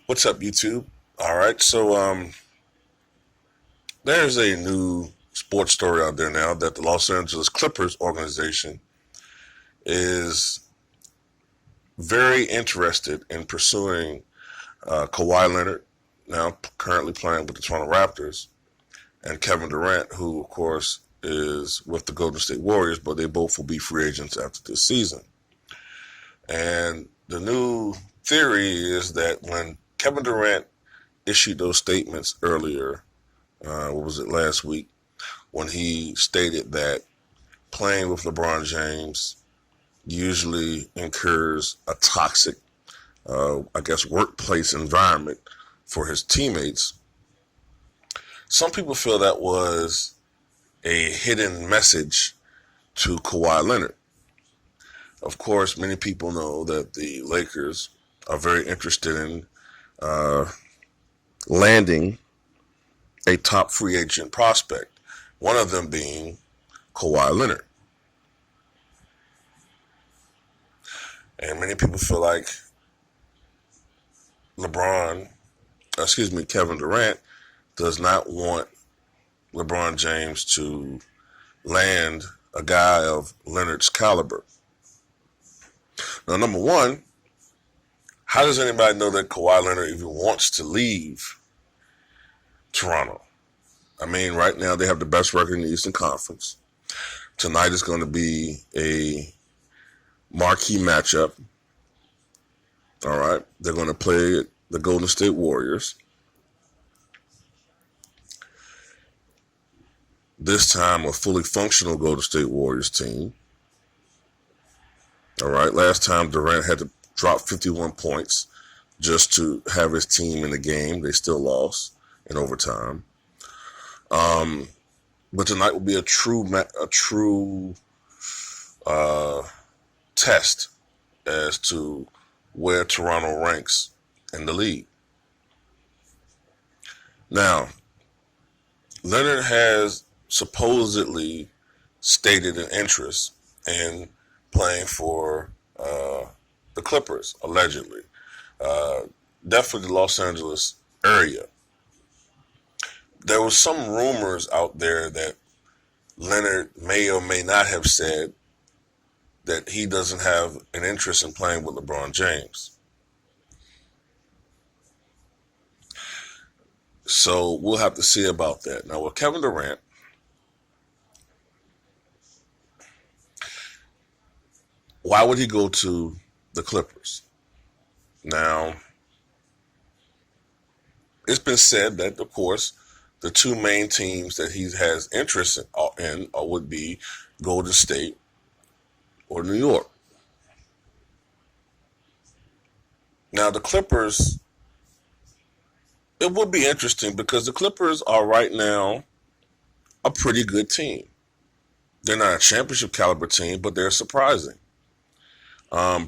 What's up, YouTube? All right, so there's a new sports story out there now that the Los Angeles Clippers organization is very interested in pursuing Kawhi Leonard, now currently playing with the Toronto Raptors, and Kevin Durant, who, of course, is with the Golden State Warriors, but they both will be free agents after this season. And the new theory is that when Kevin Durant issued those statements earlier, what was it, last week, when he stated that playing with LeBron James usually incurs a toxic, workplace environment for his teammates. Some people feel that was a hidden message to Kawhi Leonard. Of course, many people know that the Lakers are very interested in landing a top free agent prospect, one of them being Kawhi Leonard. And many people feel like Kevin Durant does not want LeBron James to land a guy of Leonard's caliber. Now, number one, how does anybody know that Kawhi Leonard even wants to leave Toronto? I mean, right now they have the best record in the Eastern Conference. Tonight is going to be a marquee matchup. All right. They're going to play the Golden State Warriors. This time, a fully functional Golden State Warriors team. All right. Last time, Durant had to drop 51 points just to have his team in the game. They still lost in overtime. But tonight will be a true test as to where Toronto ranks in the league. Now, Leonard has supposedly stated an interest in playing for the Clippers, allegedly. Definitely the Los Angeles area. There was some rumors out there that Leonard may or may not have said that he doesn't have an interest in playing with LeBron James. So we'll have to see about that. Now, with Kevin Durant, why would he go to the Clippers? Now, it's been said that, of course, the two main teams that he has interest in would be Golden State or New York. Now, the Clippers, it would be interesting because the Clippers are right now a pretty good team. They're not a championship caliber team, but they're surprising.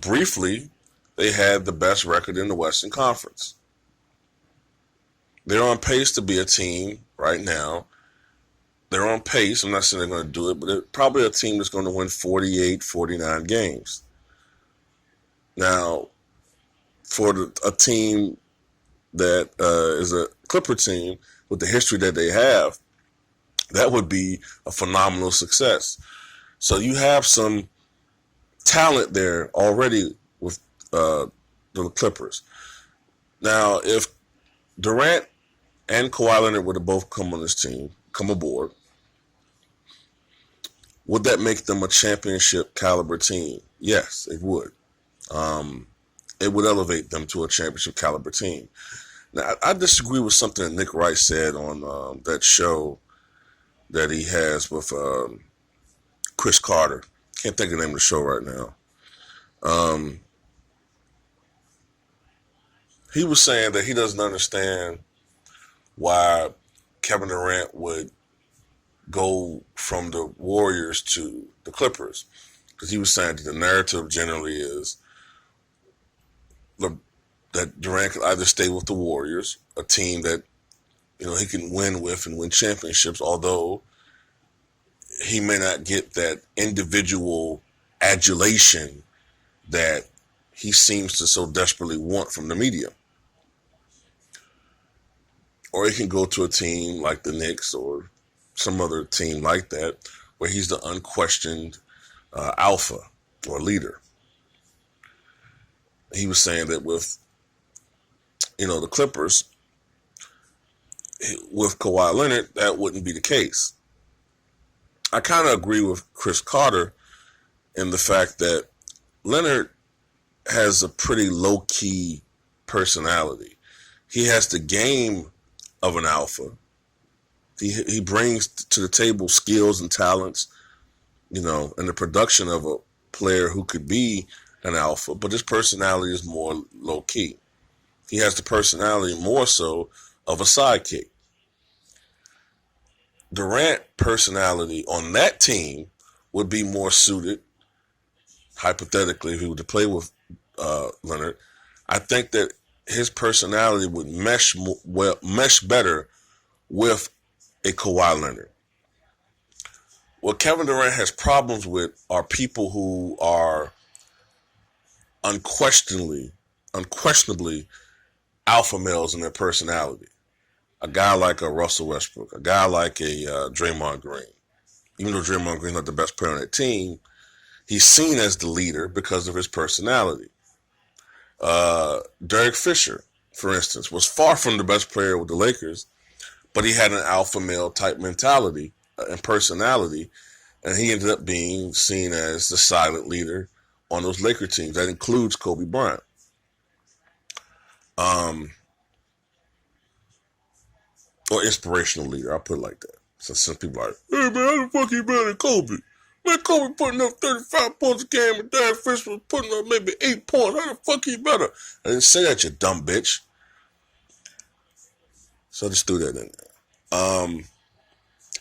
Briefly, they had the best record in the Western Conference. They're on pace to be a team right now. They're on pace. I'm not saying they're going to do it, but they're probably a team that's going to win 48, 49 games. Now, for a team that is a Clipper team with the history that they have, that would be a phenomenal success. So you have some talent there already with the Clippers. Now, if Durant and Kawhi Leonard would have both come on this team, come aboard, would that make them a championship caliber team? Yes, it would. It would elevate them to a championship caliber team. Now, I disagree with something that Nick Wright said on that show that he has with Chris Carter. Can't think of the name of the show right now. He was saying that he doesn't understand why Kevin Durant would go from the Warriors to the Clippers. Because he was saying that the narrative generally is that Durant could either stay with the Warriors, a team that he can win with and win championships, although he may not get that individual adulation that he seems to so desperately want from the media. or he can go to a team like the Knicks or some other team like that, where he's the unquestioned alpha or leader. He was saying that with the Clippers, with Kawhi Leonard, that wouldn't be the case. I kind of agree with Chris Carter in the fact that Leonard has a pretty low-key personality. He has the game of an alpha. He brings to the table skills and talents, and the production of a player who could be an alpha, but his personality is more low-key. He has the personality more so of a sidekick. Durant personality on that team would be more suited, hypothetically, if he were to play with Leonard. I think that his personality would mesh better with a Kawhi Leonard. What Kevin Durant has problems with are people who are unquestionably alpha males in their personality. A guy like a Russell Westbrook, a guy like a Draymond Green. Even though Draymond Green's not the best player on that team, he's seen as the leader because of his personality. Derek Fisher, for instance, was far from the best player with the Lakers, but he had an alpha male type mentality and personality, and he ended up being seen as the silent leader on those Laker teams. That includes Kobe Bryant. Or inspirational leader, I'll put it like that. So some people are like, hey man, how the fuck you better than Kobe? Man, Kobe putting up 35 points a game and Derek Fisher was putting up maybe 8 points. How the fuck he better? I didn't say that, you dumb bitch. So I just threw that in there.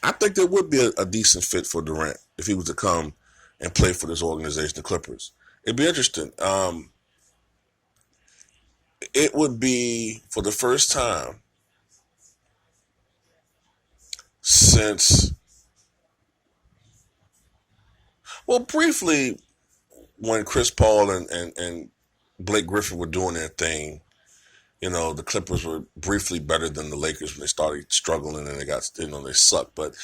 I think there would be a decent fit for Durant if he was to come and play for this organization, the Clippers. It'd be interesting. It would be for the first time since, well, briefly, when Chris Paul and Blake Griffin were doing their thing, the Clippers were briefly better than the Lakers when they started struggling and they sucked. But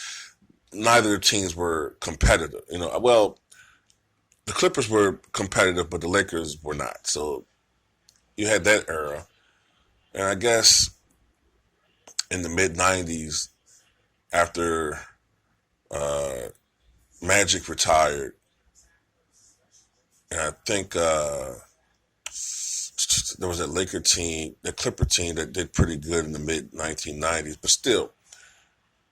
neither teams were competitive. Well, the Clippers were competitive, but the Lakers were not. So you had that era. And I guess in the mid-90s, after Magic retired, and I think there was a Laker team, the Clipper team that did pretty good in the mid-1990s. But still,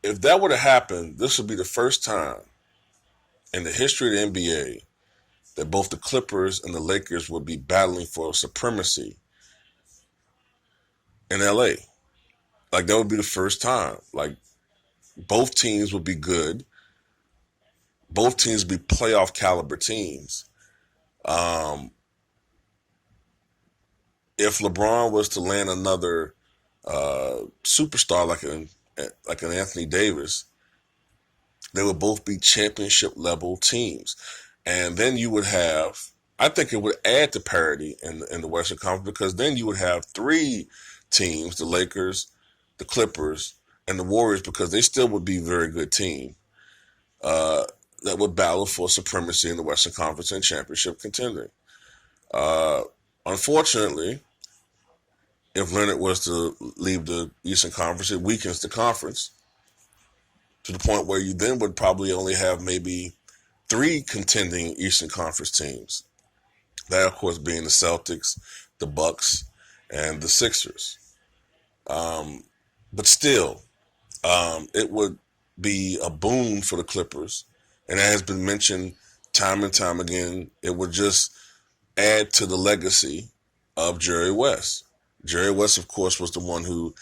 if that would have happened, this would be the first time in the history of the NBA that both the Clippers and the Lakers would be battling for supremacy in LA. Like, that would be the first time. Like, both teams would be good. Both teams would be playoff caliber teams. If LeBron was to land another superstar like an Anthony Davis, they would both be championship level teams. And then you would have, I think it would add to parity in the Western Conference, because then you would have three teams, the Lakers, the Clippers, and the Warriors, because they still would be a very good team that would battle for supremacy in the Western Conference and championship contending. Unfortunately, if Leonard was to leave the Eastern Conference, it weakens the conference to the point where you then would probably only have maybe three contending Eastern Conference teams. That, of course, being the Celtics, the Bucks, and the Sixers. But still, it would be a boon for the Clippers. And that has been mentioned time and time again. It would just add to the legacy of Jerry West. Jerry West, of course, was the one who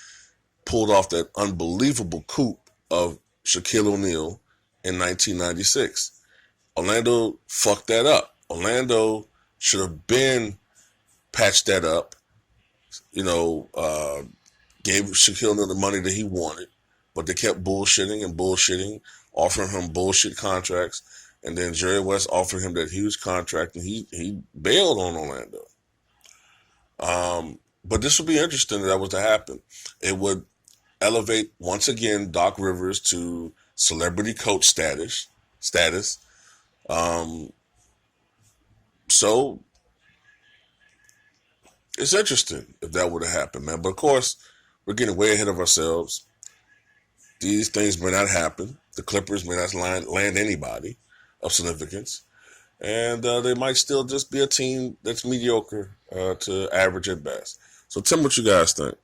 pulled off that unbelievable coup of Shaquille O'Neal in 1996. Orlando fucked that up. Orlando should have been patched that up, gave Shaquille O'Neal the money that he wanted, but they kept bullshitting, offering him bullshit contracts, and then Jerry West offered him that huge contract, and he bailed on Orlando. But this would be interesting if that was to happen. It would elevate once again Doc Rivers to celebrity coach status. Um, so it's interesting if that would have happened, man. But of course, we're getting way ahead of ourselves. These things may not happen. The Clippers may not land anybody of significance, and they might still just be a team that's mediocre to average at best. So tell me what you guys think.